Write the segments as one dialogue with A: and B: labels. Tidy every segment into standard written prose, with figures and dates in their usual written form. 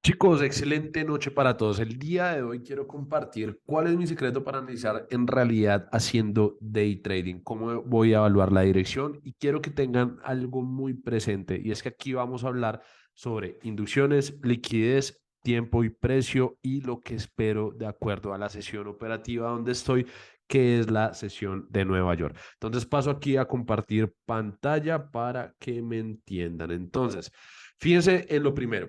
A: Chicos, excelente noche para todos. El día de hoy quiero compartir cuál es mi secreto para analizar en realidad haciendo day trading, cómo voy a evaluar la dirección y quiero que tengan algo muy presente y es que aquí vamos a hablar sobre inducciones, liquidez, tiempo y precio y lo que espero de acuerdo a la sesión operativa donde estoy, que es la sesión de Nueva York. Entonces paso aquí a compartir pantalla para que me entiendan. Entonces, fíjense en lo primero.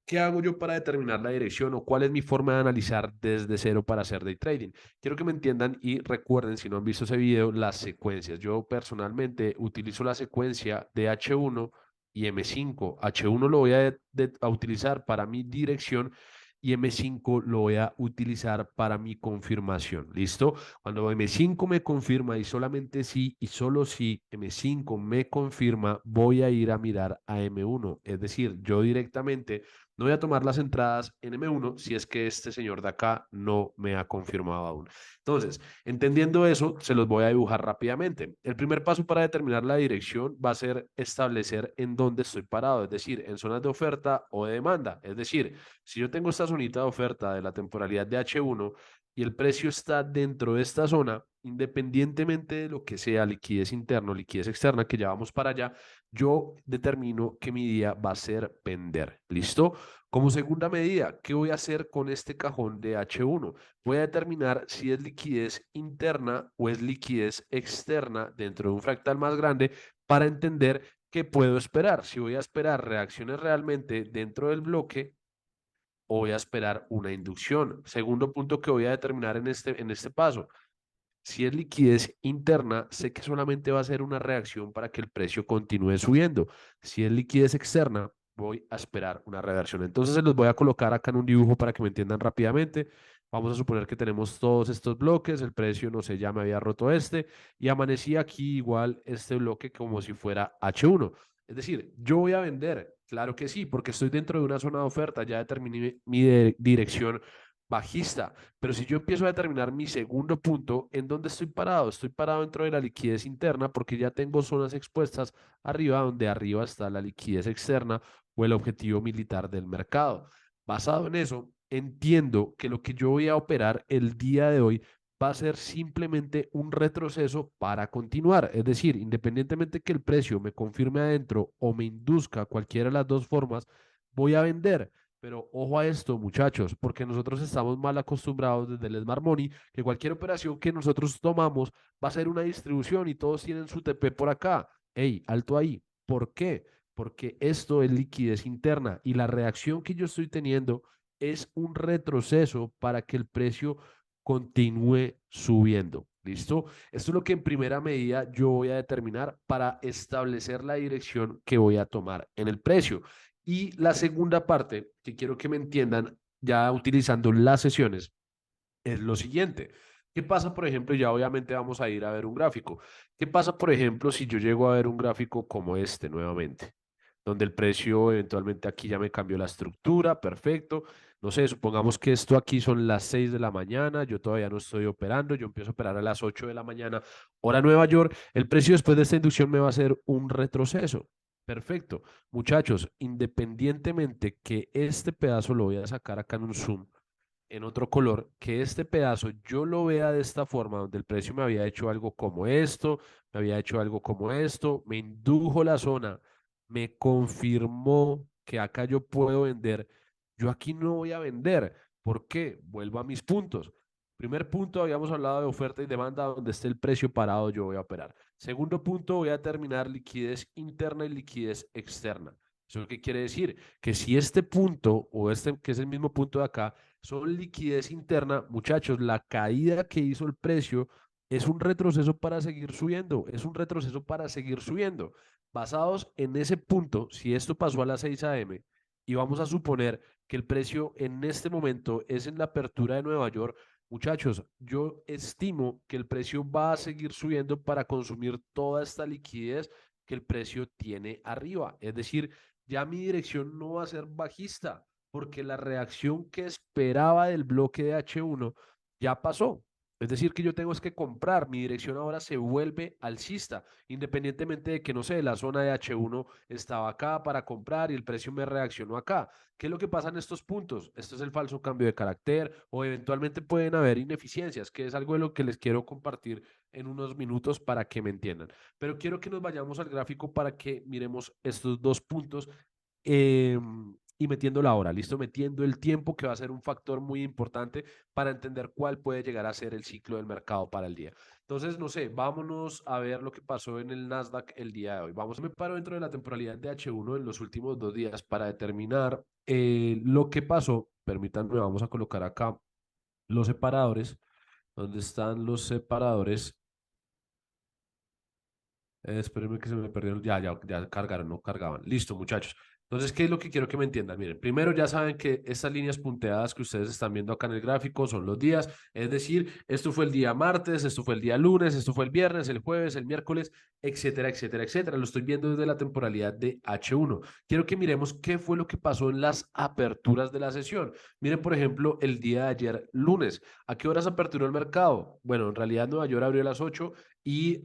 A: ¿Qué hago yo para determinar la dirección o cuál es mi forma de analizar desde cero para hacer day trading? Quiero que me entiendan y recuerden, si no han visto ese video, las secuencias. Yo personalmente utilizo la secuencia de H1 y M5. H1 lo voy a utilizar para mi dirección y M5 lo voy a utilizar para mi confirmación. ¿Listo? Cuando M5 me confirma y solamente sí y solo si M5 me confirma, voy a ir a mirar a M1. Es decir, yo directamente no voy a tomar las entradas en M1 si es que este señor de acá no me ha confirmado aún. Entonces, entendiendo eso, se los voy a dibujar rápidamente. El primer paso para determinar la dirección va a ser establecer en dónde estoy parado, es decir, en zonas de oferta o de demanda. Es decir, si yo tengo esta zonita de oferta de la temporalidad de H1 y el precio está dentro de esta zona, independientemente de lo que sea liquidez interna o liquidez externa, que ya vamos para allá, yo determino que mi día va a ser vender. ¿Listo? Como segunda medida, ¿qué voy a hacer con este cajón de H1? Voy a determinar si es liquidez interna o es liquidez externa dentro de un fractal más grande para entender qué puedo esperar. Si voy a esperar reacciones realmente dentro del bloque o voy a esperar una inducción. Segundo punto que voy a determinar en este paso. Si es liquidez interna, sé que solamente va a ser una reacción para que el precio continúe subiendo. Si es liquidez externa, voy a esperar una reversión. Entonces se los voy a colocar acá en un dibujo para que me entiendan rápidamente. Vamos a suponer que tenemos todos estos bloques, el precio, no sé, ya me había roto este y amanecí aquí igual este bloque como si fuera H1. Es decir, yo voy a vender, claro que sí, porque estoy dentro de una zona de oferta, ya determiné mi dirección bajista. Pero si yo empiezo a determinar mi segundo punto, ¿en dónde estoy parado? Estoy parado dentro de la liquidez interna porque ya tengo zonas expuestas arriba, donde arriba está la liquidez externa o el objetivo militar del mercado. Basado en eso, entiendo que lo que yo voy a operar el día de hoy va a ser simplemente un retroceso para continuar. Es decir, independientemente que el precio me confirme adentro o me induzca cualquiera de las dos formas, voy a vender. Pero ojo a esto, muchachos, porque nosotros estamos mal acostumbrados desde el Smart Money, que cualquier operación que nosotros tomamos va a ser una distribución y todos tienen su TP por acá. Ey, alto ahí. ¿Por qué? Porque esto es liquidez interna y la reacción que yo estoy teniendo es un retroceso para que el precio continúe subiendo. ¿Listo? Esto es lo que en primera medida yo voy a determinar para establecer la dirección que voy a tomar en el precio. Y la segunda parte, que quiero que me entiendan, ya utilizando las sesiones, es lo siguiente. ¿Qué pasa, por ejemplo? Ya obviamente vamos a ir a ver un gráfico. ¿Qué pasa, por ejemplo, si yo llego a ver un gráfico como este nuevamente? Donde el precio eventualmente aquí ya me cambió la estructura, perfecto. No sé, supongamos que esto aquí son las 6 de la mañana, yo todavía no estoy operando, yo empiezo a operar a las 8 de la mañana, hora Nueva York. El precio después de esta inducción me va a hacer un retroceso. Perfecto. Muchachos, independientemente que este pedazo lo voy a sacar acá en un zoom, en otro color, que este pedazo yo lo vea de esta forma, donde el precio me había hecho algo como esto, me había hecho algo como esto, me indujo la zona, me confirmó que acá yo puedo vender, yo aquí no voy a vender. ¿Por qué? Vuelvo a mis puntos. Primer punto, habíamos hablado de oferta y demanda, donde esté el precio parado, yo voy a operar. Segundo punto, voy a terminar liquidez interna y liquidez externa. ¿Eso qué quiere decir? Que si este punto o este, que es el mismo punto de acá, son liquidez interna, muchachos, la caída que hizo el precio es un retroceso para seguir subiendo, es un retroceso para seguir subiendo. Basados en ese punto, si esto pasó a las 6 a.m. y vamos a suponer que el precio en este momento es en la apertura de Nueva York, muchachos, yo estimo que el precio va a seguir subiendo para consumir toda esta liquidez que el precio tiene arriba. Es decir, ya mi dirección no va a ser bajista porque la reacción que esperaba del bloque de H1 ya pasó. Es decir, que yo tengo es que comprar, mi dirección ahora se vuelve alcista, independientemente de que, no sé, la zona de H1 estaba acá para comprar y el precio me reaccionó acá. ¿Qué es lo que pasa en estos puntos? Esto es el falso cambio de carácter o eventualmente pueden haber ineficiencias, que es algo de lo que les quiero compartir en unos minutos para que me entiendan. Pero quiero que nos vayamos al gráfico para que miremos estos dos puntos eh, y metiendo la hora, ¿listo? Metiendo el tiempo que va a ser un factor muy importante para entender cuál puede llegar a ser el ciclo del mercado para el día. Entonces, no sé, vámonos a ver lo que pasó en el Nasdaq el día de hoy. Vamos, me paro dentro de la temporalidad de H1 en los últimos 2 días para determinar lo que pasó. Permítanme, vamos a colocar acá los separadores. ¿Dónde están los separadores? Espérenme que se me perdieron. Ya cargaron, no cargaban. Listo, muchachos. Entonces, ¿qué es lo que quiero que me entiendan? Miren, primero ya saben que estas líneas punteadas que ustedes están viendo acá en el gráfico son los días. Es decir, esto fue el día martes, esto fue el día lunes, esto fue el viernes, el jueves, el miércoles, etcétera, etcétera, etcétera. Lo estoy viendo desde la temporalidad de H1. Quiero que miremos qué fue lo que pasó en las aperturas de la sesión. Miren, por ejemplo, el día de ayer, lunes. ¿A qué horas aperturó el mercado? Bueno, en realidad Nueva York abrió a las 8 y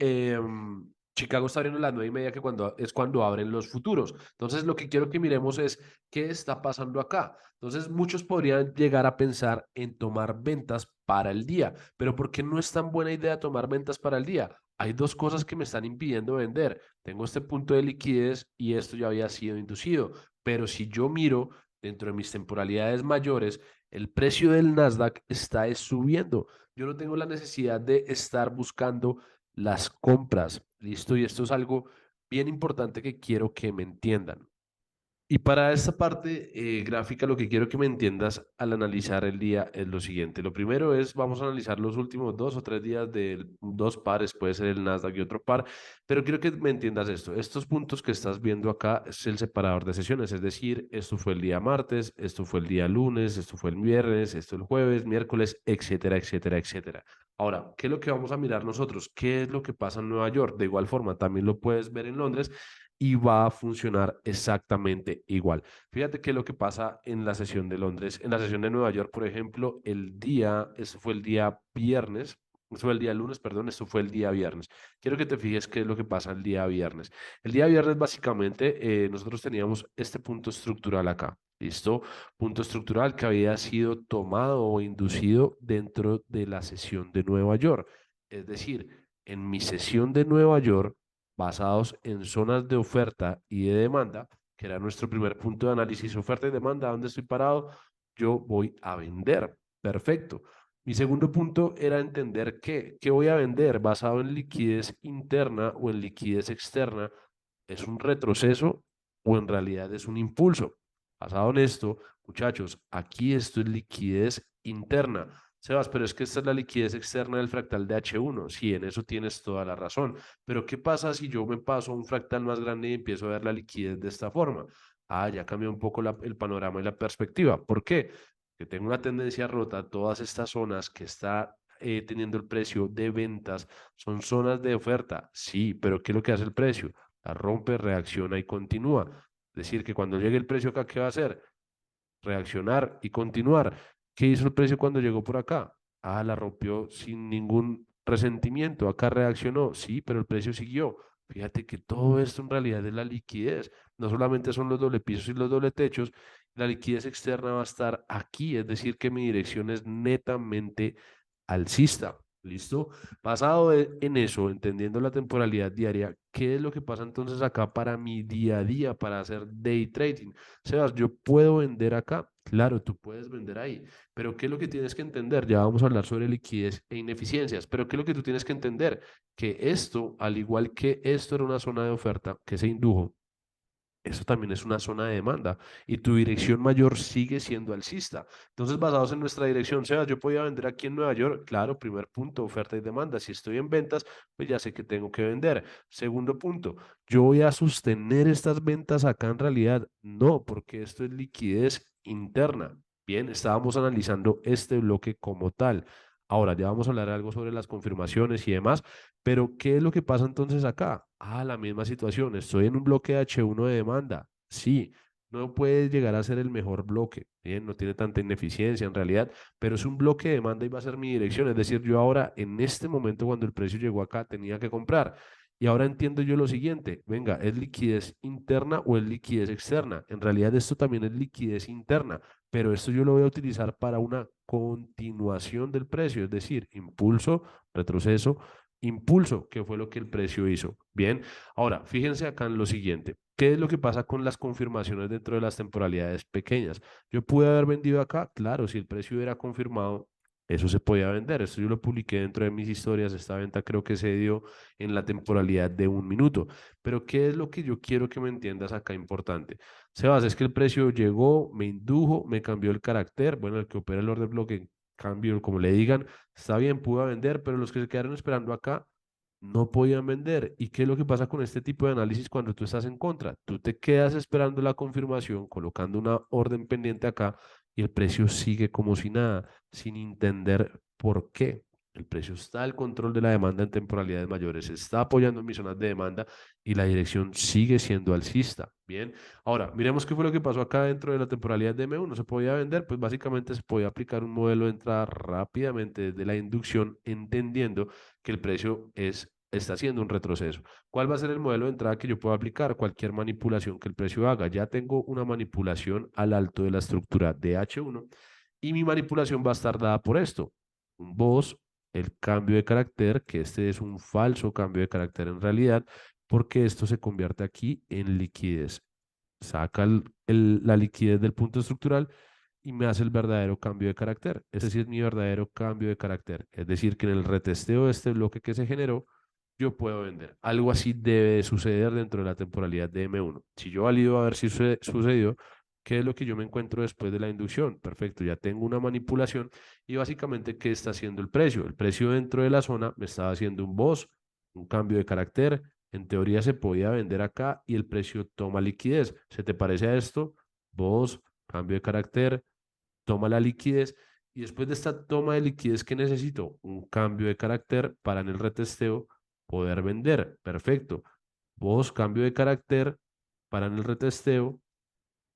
A: Chicago está abriendo a las 9:30, que es cuando abren los futuros. Entonces, lo que quiero que miremos es qué está pasando acá. Entonces, muchos podrían llegar a pensar en tomar ventas para el día, pero ¿por qué no es tan buena idea tomar ventas para el día? Hay dos cosas que me están impidiendo vender. Tengo este punto de liquidez y esto ya había sido inducido, pero si yo miro dentro de mis temporalidades mayores, el precio del Nasdaq está subiendo. Yo no tengo la necesidad de estar buscando las compras. ¿Listo? Y esto es algo bien importante que quiero que me entiendan. Y para esta parte gráfica, lo que quiero que me entiendas al analizar el día es lo siguiente. Lo primero es, vamos a analizar los últimos 2 o 3 días de dos pares, puede ser el Nasdaq y otro par, pero quiero que me entiendas esto. Estos puntos que estás viendo acá es el separador de sesiones, es decir, esto fue el día martes, esto fue el día lunes, esto fue el viernes, esto el jueves, miércoles, etcétera, etcétera, etcétera. Ahora, ¿qué es lo que vamos a mirar nosotros? ¿Qué es lo que pasa en Nueva York? De igual forma, también lo puedes ver en Londres y va a funcionar exactamente igual. Fíjate que lo que pasa en la sesión de Londres, en la sesión de Nueva York, por ejemplo, eso fue el día viernes, eso fue el día lunes, perdón, esto fue el día viernes. Quiero que te fijes qué es lo que pasa el día viernes. El día viernes, básicamente, nosotros teníamos este punto estructural acá. ¿Listo? Punto estructural que había sido tomado o inducido dentro de la sesión de Nueva York. Es decir, en mi sesión de Nueva York, basados en zonas de oferta y de demanda, que era nuestro primer punto de análisis, oferta y demanda, ¿dónde estoy parado? Yo voy a vender. Perfecto. Mi segundo punto era entender qué voy a vender basado en liquidez interna o en liquidez externa. ¿Es un retroceso o en realidad es un impulso? Basado en esto, muchachos, aquí esto es liquidez interna. Sebas, pero es que esta es la liquidez externa del fractal de H1. Sí, en eso tienes toda la razón. Pero ¿qué pasa si yo me paso a un fractal más grande y empiezo a ver la liquidez de esta forma? Ya cambió un poco el panorama y la perspectiva. ¿Por qué? Que tengo una tendencia rota, todas estas zonas que está teniendo el precio de ventas son zonas de oferta. Sí, pero ¿qué es lo que hace el precio? La rompe, reacciona y continúa. Es decir, que cuando llegue el precio acá, ¿qué va a hacer? Reaccionar y continuar. ¿Qué hizo el precio cuando llegó por acá? La rompió sin ningún resentimiento. Acá reaccionó, sí, pero el precio siguió. Fíjate que todo esto en realidad es la liquidez. No solamente son los doble pisos y los doble techos, la liquidez externa va a estar aquí, es decir, que mi dirección es netamente alcista. ¿Listo? Basado en eso, entendiendo la temporalidad diaria, ¿qué es lo que pasa entonces acá para mi día a día, para hacer day trading? Sebas, yo puedo vender acá. Claro, tú puedes vender ahí, pero ¿qué es lo que tienes que entender? Ya vamos a hablar sobre liquidez e ineficiencias, pero ¿qué es lo que tú tienes que entender? Que esto, al igual que esto era una zona de oferta que se indujo, eso también es una zona de demanda y tu dirección mayor sigue siendo alcista. Entonces, basados en nuestra dirección, Sebas, yo podía vender aquí en Nueva York, claro, primer punto, oferta y demanda. Si estoy en ventas, pues ya sé que tengo que vender. Segundo punto, yo voy a sostener estas ventas acá en realidad. No, porque esto es liquidez interna. Bien, estábamos analizando este bloque como tal. Ahora ya vamos a hablar algo sobre las confirmaciones y demás, pero ¿qué es lo que pasa entonces acá? La misma situación. Estoy en un bloque H1 de demanda. Sí. no puede llegar a ser el mejor bloque, ¿bien? No tiene tanta ineficiencia en realidad, pero es un bloque de demanda y va a ser mi dirección. Es decir, yo ahora, en este momento, cuando el precio llegó acá, tenía que comprar. Y ahora entiendo yo lo siguiente, venga, ¿es liquidez interna o es liquidez externa? En realidad esto también es liquidez interna, pero esto yo lo voy a utilizar para una continuación del precio, es decir, impulso, retroceso, impulso, que fue lo que el precio hizo. Bien, ahora fíjense acá en lo siguiente. ¿Qué es lo que pasa con las confirmaciones dentro de las temporalidades pequeñas? Yo pude haber vendido acá, claro, si el precio hubiera confirmado, eso se podía vender. Esto yo lo publiqué dentro de mis historias. Esta venta creo que se dio en la temporalidad de 1 minuto. Pero ¿qué es lo que yo quiero que me entiendas acá importante? Sebas, es que el precio llegó, me indujo, me cambió el carácter. Bueno, el que opera el orden bloque, cambio, como le digan, está bien, pudo vender, pero los que se quedaron esperando acá no podían vender. ¿Y qué es lo que pasa con este tipo de análisis cuando tú estás en contra? Tú te quedas esperando la confirmación, colocando una orden pendiente acá y el precio sigue como si nada, sin entender por qué. El precio está al control de la demanda en temporalidades mayores, está apoyando en mis zonas de demanda y la dirección sigue siendo alcista. Bien, ahora miremos qué fue lo que pasó acá dentro de la temporalidad de M1. ¿Se podía vender? Pues básicamente se podía aplicar un modelo de entrada rápidamente desde la inducción, entendiendo que el precio está haciendo un retroceso. ¿Cuál va a ser el modelo de entrada que yo puedo aplicar? Cualquier manipulación que el precio haga. Ya tengo una manipulación al alto de la estructura de H1 y mi manipulación va a estar dada por esto. Un BOS, el cambio de carácter, que este es un falso cambio de carácter en realidad, porque esto se convierte aquí en liquidez. Saca la liquidez del punto estructural y me hace el verdadero cambio de carácter. Este sí es mi verdadero cambio de carácter. Es decir, que en el retesteo de este bloque que se generó, yo puedo vender. Algo así debe de suceder dentro de la temporalidad de M1. Si yo valido a ver si sucedió, ¿qué es lo que yo me encuentro después de la inducción? Perfecto, ya tengo una manipulación y básicamente, ¿qué está haciendo el precio? El precio dentro de la zona me estaba haciendo un BOS, un cambio de carácter. En teoría se podía vender acá y el precio toma liquidez. ¿Se te parece a esto? BOS, cambio de carácter, toma la liquidez y después de esta toma de liquidez, ¿qué necesito? Un cambio de carácter para en el retesteo poder vender. Perfecto. Vos, cambio de carácter para en el retesteo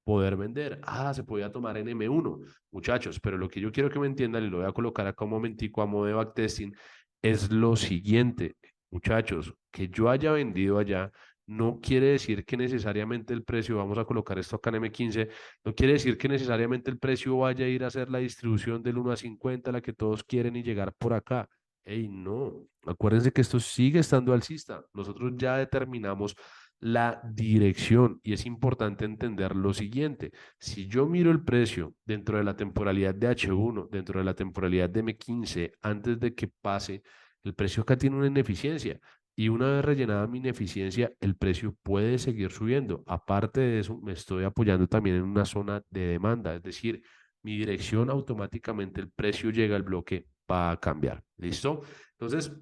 A: poder vender. Ah, se podía tomar en M1, muchachos, pero lo que yo quiero que me entiendan, y lo voy a colocar acá un momentico a modo de backtesting, es lo siguiente, muchachos, que yo haya vendido allá no quiere decir que necesariamente el precio, vamos a colocar esto acá en M15, no quiere decir que necesariamente el precio vaya a ir a hacer la distribución del 1 a 50, la que todos quieren y llegar por acá. Ey, no, acuérdense que esto sigue estando alcista. Nosotros ya determinamos la dirección y es importante entender lo siguiente. Si yo miro el precio dentro de la temporalidad de H1, dentro de la temporalidad de M15, antes de que pase, el precio acá tiene una ineficiencia. Y una vez rellenada mi ineficiencia, el precio puede seguir subiendo. Aparte de eso, me estoy apoyando también en una zona de demanda, es decir, mi dirección automáticamente, el precio llega al bloque, va a cambiar. ¿Listo? Entonces,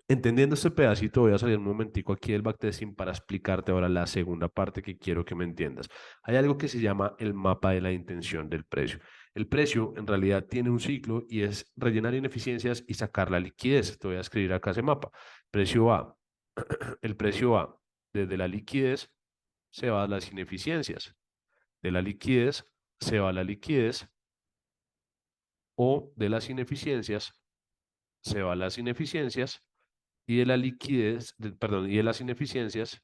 A: entendiendo este pedacito, voy a salir un momentico aquí del backtesting para explicarte ahora la segunda parte que quiero que me entiendas. Hay algo que se llama el mapa de la intención del precio. El precio en realidad tiene un ciclo y es rellenar ineficiencias y sacar la liquidez. Te voy a escribir acá ese mapa. Precio va, el precio va desde la liquidez, se va a las ineficiencias. De la liquidez se va a la liquidez o de las ineficiencias se va a las ineficiencias y de la liquidez, perdón, y de las ineficiencias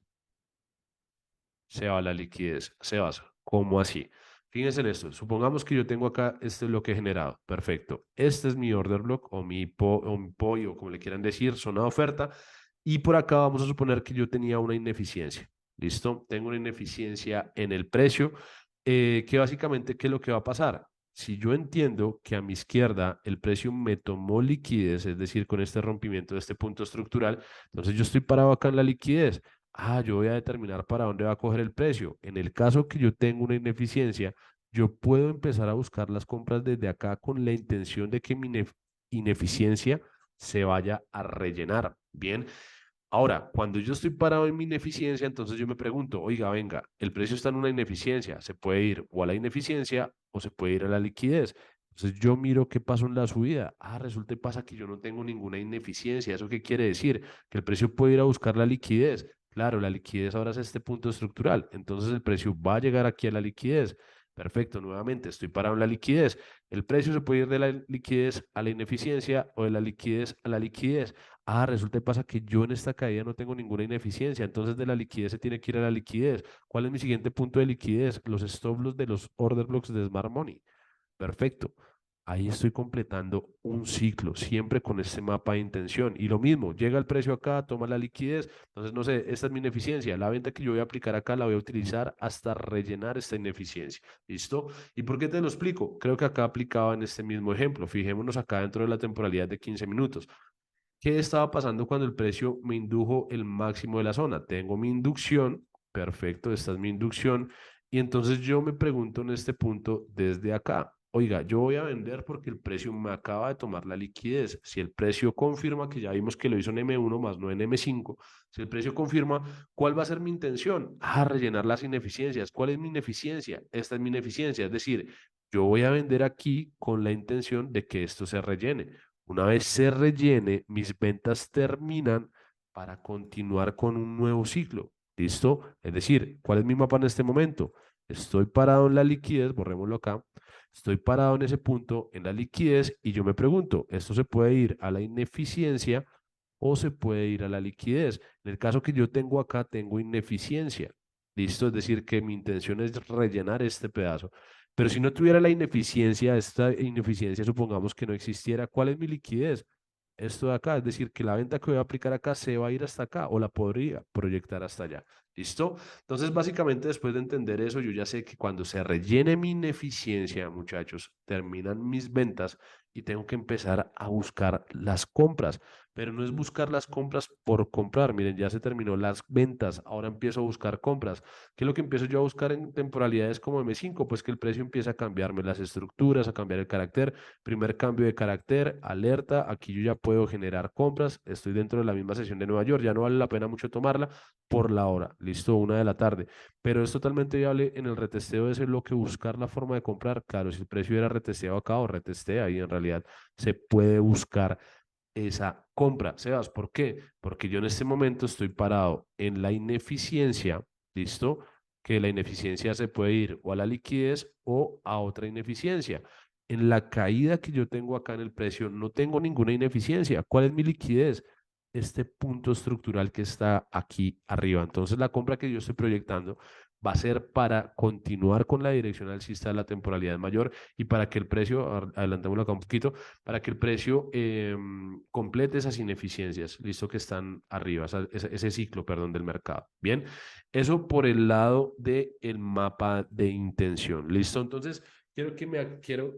A: se va la liquidez, se basa. ¿Cómo así? Fíjense en esto. Supongamos que yo tengo acá este bloque generado. Perfecto. Este es mi order block o mi POI o como le quieran decir, zona de oferta. Y por acá vamos a suponer que yo tenía una ineficiencia. ¿Listo? Tengo una ineficiencia en el precio, que básicamente, ¿qué es lo que va a pasar? Si yo entiendo que a mi izquierda el precio me tomó liquidez, es decir, con este rompimiento de este punto estructural, entonces yo estoy parado acá en la liquidez. Ah, yo voy a determinar para dónde va a coger el precio. En el caso que yo tenga una ineficiencia, yo puedo empezar a buscar las compras desde acá con la intención de que mi ineficiencia se vaya a rellenar. Bien. Ahora, cuando yo estoy parado en mi ineficiencia, entonces yo me pregunto, oiga, venga, el precio está en una ineficiencia, se puede ir o a la ineficiencia o se puede ir a la liquidez. Entonces yo miro qué pasó en la subida. Ah, resulta y pasa que yo no tengo ninguna ineficiencia. ¿Eso qué quiere decir? Que el precio puede ir a buscar la liquidez. Claro, la liquidez ahora es este punto estructural. Entonces el precio va a llegar aquí a la liquidez. Perfecto, nuevamente estoy parado en la liquidez. El precio se puede ir de la liquidez a la ineficiencia o de la liquidez a la liquidez. Ah, resulta y pasa que yo en esta caída no tengo ninguna ineficiencia. Entonces de la liquidez se tiene que ir a la liquidez. ¿Cuál es mi siguiente punto de liquidez? Los stop loss de los order blocks de Smart Money. Perfecto. Ahí estoy completando un ciclo, siempre con este mapa de intención. Y lo mismo, llega el precio acá, toma la liquidez. Entonces, no sé, esta es mi ineficiencia. La venta que yo voy a aplicar acá la voy a utilizar hasta rellenar esta ineficiencia. ¿Listo? ¿Y por qué te lo explico? Creo que acá aplicaba en este mismo ejemplo. Fijémonos acá dentro de la temporalidad de 15 minutos. ¿Qué estaba pasando cuando el precio me indujo el máximo de la zona? Tengo mi inducción, perfecto, esta es mi inducción, y entonces yo me pregunto en este punto desde acá, oiga, yo voy a vender porque el precio me acaba de tomar la liquidez. Si el precio confirma, que ya vimos que lo hizo en M1 más no en M5, si el precio confirma, ¿cuál va a ser mi intención? Ah, rellenar las ineficiencias. ¿Cuál es mi ineficiencia? Esta es mi ineficiencia, es decir, yo voy a vender aquí con la intención de que esto se rellene. Una vez se rellene, mis ventas terminan para continuar con un nuevo ciclo. ¿Listo? Es decir, ¿cuál es mi mapa en este momento? Estoy parado en la liquidez, borrémoslo acá. Estoy parado en ese punto, en la liquidez, y yo me pregunto, ¿esto se puede ir a la ineficiencia o se puede ir a la liquidez? En el caso que yo tengo acá, tengo ineficiencia. ¿Listo? Es decir, que mi intención es rellenar este pedazo. Pero si no tuviera la ineficiencia, esta ineficiencia, supongamos que no existiera, ¿cuál es mi liquidez? Esto de acá, es decir, que la venta que voy a aplicar acá se va a ir hasta acá o la podría proyectar hasta allá. ¿Listo? Entonces, básicamente, después de entender eso, yo ya sé que cuando se rellene mi ineficiencia, muchachos, terminan mis ventas y tengo que empezar a buscar las compras. Pero no es buscar las compras por comprar. Miren, ya se terminó las ventas. Ahora empiezo a buscar compras. ¿Qué es lo que empiezo yo a buscar en temporalidades como M5? Pues que el precio empieza a cambiarme las estructuras, a cambiar el carácter. Primer cambio de carácter, alerta. Aquí yo ya puedo generar compras. Estoy dentro de la misma sesión de Nueva York. Ya no vale la pena mucho tomarla por la hora. Listo, 1 de la tarde. Pero es totalmente viable en el retesteo de ese bloque buscar la forma de comprar. Claro, si el precio era retesteado acá o retestea, ahí en realidad se puede buscar esa compra. Sebas, ¿por qué? Porque yo en este momento estoy parado en la ineficiencia, ¿listo? Que la ineficiencia se puede ir o a la liquidez o a otra ineficiencia. En la caída que yo tengo acá en el precio, no tengo ninguna ineficiencia. ¿Cuál es mi liquidez? Este punto estructural que está aquí arriba. Entonces, la compra que yo estoy proyectando va a ser para continuar con la dirección alcista de la temporalidad mayor y para que el precio, adelantémoslo acá un poquito, para que el precio complete esas ineficiencias, listo, que están arriba, ese ciclo, perdón, del mercado. Bien, eso por el lado del mapa de intención, listo. Entonces, quiero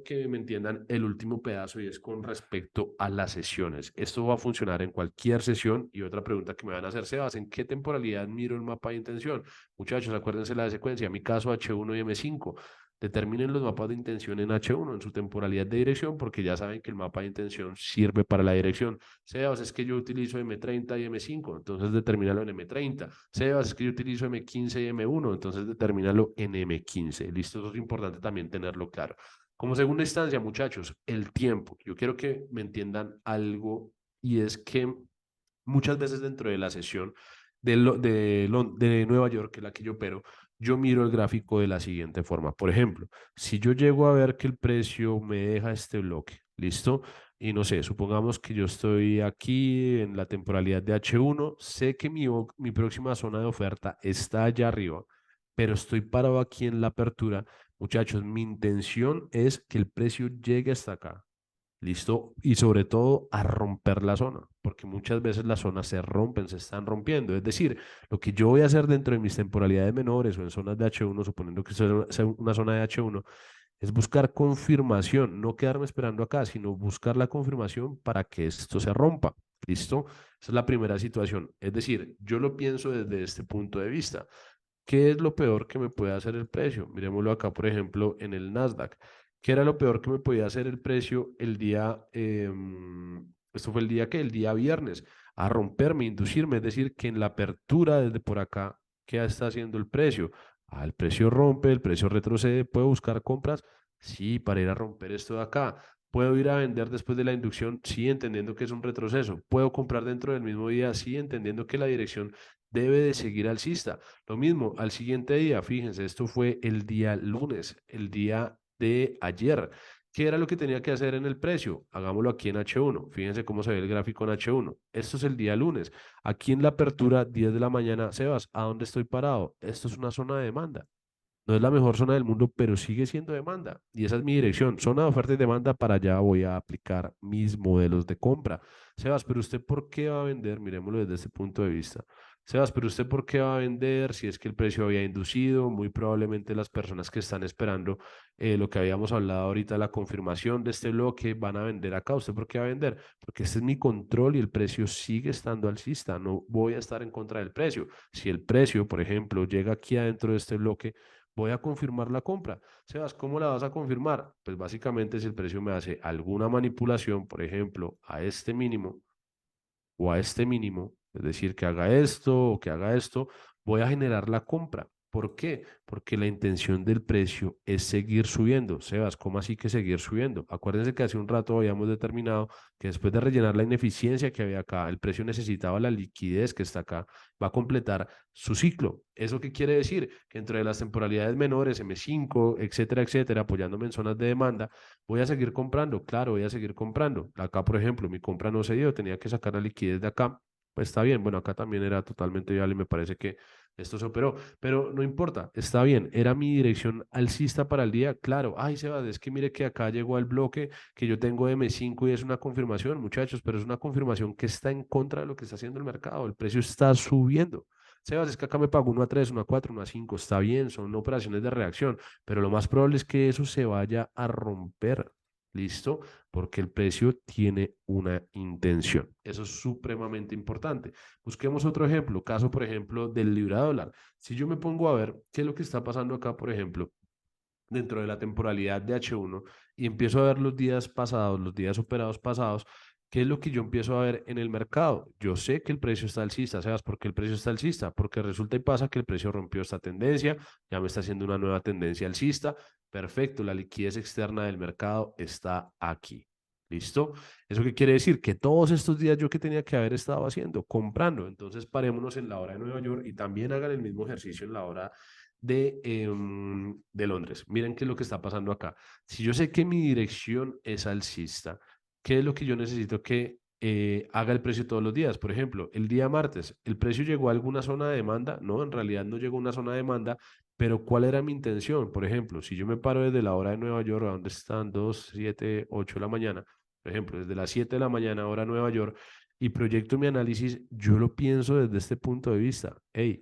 A: que me entiendan el último pedazo y es con respecto a las sesiones. Esto va a funcionar en cualquier sesión y otra pregunta que me van a hacer, Sebas, ¿en qué temporalidad miro el mapa de intención? Muchachos, acuérdense la de secuencia, en mi caso H1 y M5. Determinen los mapas de intención en H1, en su temporalidad de dirección, porque ya saben que el mapa de intención sirve para la dirección. Sebas, es que yo utilizo M30 y M5, entonces determínalo en M30. Sebas, es que yo utilizo M15 y M1, entonces determínalo en M15. Listo, eso es importante también tenerlo claro. Como segunda instancia, muchachos, el tiempo. Yo quiero que me entiendan algo y es que muchas veces dentro de la sesión de Nueva York, que es la que yo opero, yo miro el gráfico de la siguiente forma. Por ejemplo, si yo llego a ver que el precio me deja este bloque, ¿listo? Y no sé, supongamos que yo estoy aquí en la temporalidad de H1, sé que mi próxima zona de oferta está allá arriba, pero estoy parado aquí en la apertura. Muchachos, mi intención es que el precio llegue hasta acá. ¿Listo? Y sobre todo a romper la zona, porque muchas veces las zonas se rompen, se están rompiendo. Es decir, lo que yo voy a hacer dentro de mis temporalidades menores o en zonas de H1, suponiendo que sea una zona de H1, es buscar confirmación, no quedarme esperando acá, sino buscar la confirmación para que esto se rompa. ¿Listo? Esa es la primera situación. Es decir, yo lo pienso desde este punto de vista. ¿Qué es lo peor que me puede hacer el precio? Miremoslo acá, por ejemplo, en el Nasdaq. ¿Qué era lo peor que me podía hacer el precio el día, esto fue el día que, el día viernes, a romperme, inducirme, es decir, que en la apertura desde por acá, ¿qué está haciendo el precio? Ah, el precio rompe, el precio retrocede, ¿puedo buscar compras? Sí, para ir a romper esto de acá. ¿Puedo ir a vender después de la inducción? Sí, entendiendo que es un retroceso. ¿Puedo comprar dentro del mismo día? Sí, entendiendo que la dirección debe de seguir alcista. Lo mismo al siguiente día, fíjense, esto fue el día lunes, el día de ayer. ¿Qué era lo que tenía que hacer en el precio? Hagámoslo aquí en H1. Fíjense cómo se ve el gráfico en H1. Esto es el día lunes. Aquí en la apertura, 10 de la mañana, Sebas, ¿a dónde estoy parado? Esto es una zona de demanda. No es la mejor zona del mundo, pero sigue siendo demanda. Y esa es mi dirección. Zona de oferta y demanda, para allá voy a aplicar mis modelos de compra. Sebas, pero usted ¿por qué va a vender? Miremoslo desde este punto de vista. Sebas, pero usted ¿por qué va a vender si es que el precio había inducido? Muy probablemente las personas que están esperando lo que habíamos hablado ahorita, la confirmación de este bloque, van a vender acá. ¿Usted por qué va a vender? Porque este es mi control y el precio sigue estando alcista. No voy a estar en contra del precio. Si el precio, por ejemplo, llega aquí adentro de este bloque, voy a confirmar la compra. Sebas, ¿cómo la vas a confirmar? Pues básicamente si el precio me hace alguna manipulación, por ejemplo, a este mínimo o a este mínimo, es decir, que haga esto o que haga esto, voy a generar la compra. ¿Por qué? Porque la intención del precio es seguir subiendo. Sebas, ¿cómo así que seguir subiendo? Acuérdense que hace un rato habíamos determinado que después de rellenar la ineficiencia que había acá, el precio necesitaba la liquidez que está acá, va a completar su ciclo. ¿Eso qué quiere decir? Que entre las temporalidades menores, M5, etcétera, etcétera, apoyándome en zonas de demanda, voy a seguir comprando, claro, voy a seguir comprando. Acá, por ejemplo, mi compra no se dio, tenía que sacar la liquidez de acá. Pues está bien, bueno, acá también era totalmente viable y me parece que esto se operó, pero no importa, está bien, era mi dirección alcista para el día, claro. Ay, Sebas, es que mire que acá llegó al bloque que yo tengo de M5 y es una confirmación, muchachos, pero es una confirmación que está en contra de lo que está haciendo el mercado, el precio está subiendo. Sebas, es que acá me pago 1 a 3, 1 a 4, 1 a 5, está bien, son operaciones de reacción, pero lo más probable es que eso se vaya a romper. ¿Listo? Porque el precio tiene una intención. Eso es supremamente importante. Busquemos otro ejemplo, caso por ejemplo del libra dólar. Si yo me pongo a ver qué es lo que está pasando acá, por ejemplo, dentro de la temporalidad de H1 y empiezo a ver los días pasados, los días operados pasados, ¿qué es lo que yo empiezo a ver en el mercado? Yo sé que el precio está alcista, ¿sabes por qué el precio está alcista? Porque resulta y pasa que el precio rompió esta tendencia, ya me está haciendo una nueva tendencia alcista. Perfecto, la liquidez externa del mercado está aquí. ¿Listo? ¿Eso qué quiere decir? Que todos estos días yo que tenía que haber estado haciendo, comprando. Entonces parémonos en la hora de Nueva York y también hagan el mismo ejercicio en la hora de Londres. Miren qué es lo que está pasando acá. Si yo sé que mi dirección es alcista, ¿qué es lo que yo necesito que haga el precio todos los días? Por ejemplo, el día martes, ¿el precio llegó a alguna zona de demanda? No, en realidad no llegó a una zona de demanda, pero ¿cuál era mi intención? Por ejemplo, si yo me paro desde la hora de Nueva York, ¿a dónde están? 2, 7, 8 de la mañana. Por ejemplo, desde las 7 de la mañana, hora Nueva York, y proyecto mi análisis, yo lo pienso desde este punto de vista. Hey,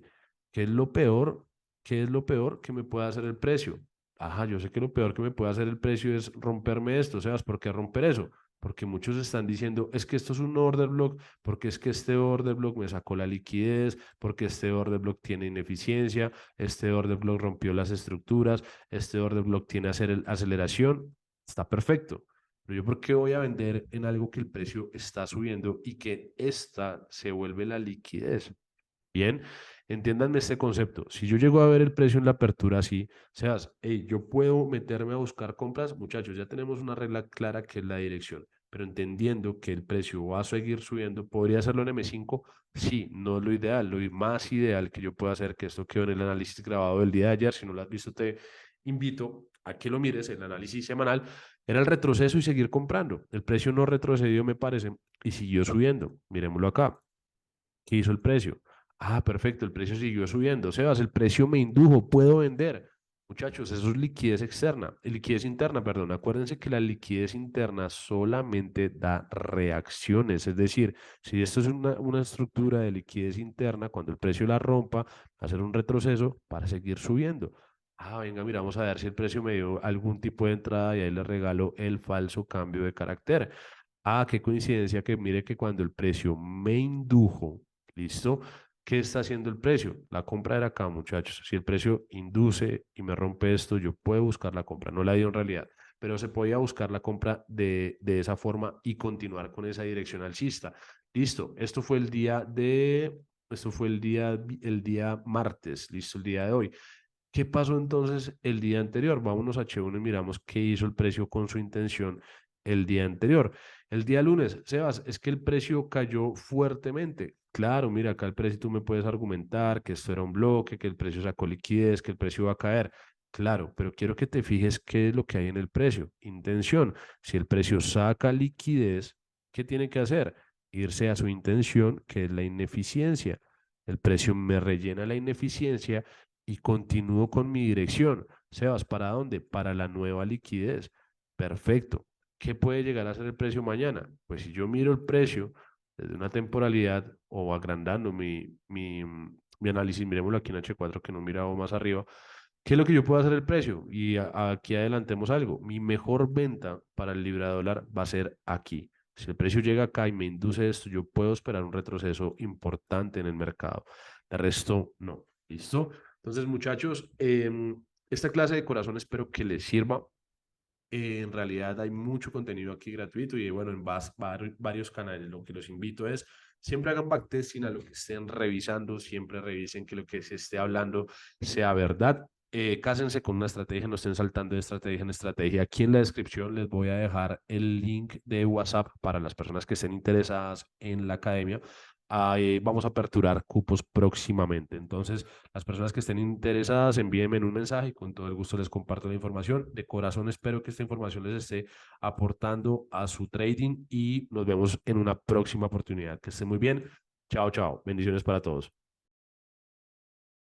A: ¿qué es lo peor? ¿Qué es lo peor que me puede hacer el precio? Ajá, yo sé que lo peor que me puede hacer el precio es romperme esto. ¿Sabes por qué romper eso? Porque muchos están diciendo, es que esto es un order block, porque es que este order block me sacó la liquidez, porque este order block tiene ineficiencia, este order block rompió las estructuras, este order block tiene aceleración. Está perfecto. Pero yo, ¿por qué voy a vender en algo que el precio está subiendo y que esta se vuelve la liquidez? Bien, entiéndanme este concepto. Si yo llego a ver el precio en la apertura así, seas, hey, yo puedo meterme a buscar compras, muchachos, ya tenemos una regla clara que es la dirección, pero entendiendo que el precio va a seguir subiendo, ¿podría hacerlo en M5? Sí, no es lo ideal, lo más ideal que yo pueda hacer, que esto quedó en el análisis grabado del día de ayer, si no lo has visto, te invito a que lo mires, el análisis semanal, era el retroceso y seguir comprando. El precio no retrocedió, me parece, y siguió subiendo. Miremoslo acá. ¿Qué hizo el precio? Ah, perfecto, el precio siguió subiendo. Sebas, el precio me indujo, puedo vender. Muchachos, eso es liquidez externa, liquidez interna, perdón. Acuérdense que la liquidez interna solamente da reacciones, es decir, si esto es una estructura de liquidez interna, cuando el precio la rompa, va a hacer un retroceso para seguir subiendo. Ah, venga, mira, vamos a ver si el precio me dio algún tipo de entrada y ahí le regalo el falso cambio de carácter. Ah, qué coincidencia que mire que cuando el precio me indujo, ¿listo? ¿Qué está haciendo el precio? La compra era acá, muchachos. Si el precio induce y me rompe esto, yo puedo buscar la compra. No la dio en realidad, pero se podía buscar la compra de esa forma y continuar con esa dirección alcista. Listo. Esto fue el día martes, listo, el día de hoy. ¿Qué pasó entonces el día anterior? Vámonos a H1 y miramos qué hizo el precio con su intención el día anterior. El día lunes, Sebas, es que el precio cayó fuertemente. Claro, mira, acá el precio tú me puedes argumentar que esto era un bloque, que el precio sacó liquidez, que el precio va a caer. Claro, pero quiero que te fijes qué es lo que hay en el precio. Intención. Si el precio saca liquidez, ¿qué tiene que hacer? Irse a su intención, que es la ineficiencia. El precio me rellena la ineficiencia y continúo con mi dirección. Sebas, ¿para dónde? Para la nueva liquidez. Perfecto. ¿Qué puede llegar a ser el precio mañana? Pues si yo miro el precio desde una temporalidad o agrandando mi análisis, miremoslo aquí en H4 que no miraba más arriba, ¿qué es lo que yo puedo hacer el precio? Y aquí adelantemos algo. Mi mejor venta para el libra dólar va a ser aquí. Si el precio llega acá y me induce esto, yo puedo esperar un retroceso importante en el mercado. De resto, no. ¿Listo? Entonces, muchachos, esta clase de corazón espero que les sirva. En realidad hay mucho contenido aquí gratuito y bueno, en varios canales. Lo que los invito es, siempre hagan backtesting a lo que estén revisando, siempre revisen que lo que se esté hablando sea verdad. Cásense con una estrategia, no estén saltando de estrategia en estrategia. Aquí en la descripción les voy a dejar el link de WhatsApp para las personas que estén interesadas en la academia. Ahí vamos a aperturar cupos próximamente. Entonces, las personas que estén interesadas, envíenme un mensaje y con todo el gusto les comparto la información. De corazón espero que esta información les esté aportando a su trading y nos vemos en una próxima oportunidad. Que estén muy bien. Chao, chao. Bendiciones para todos.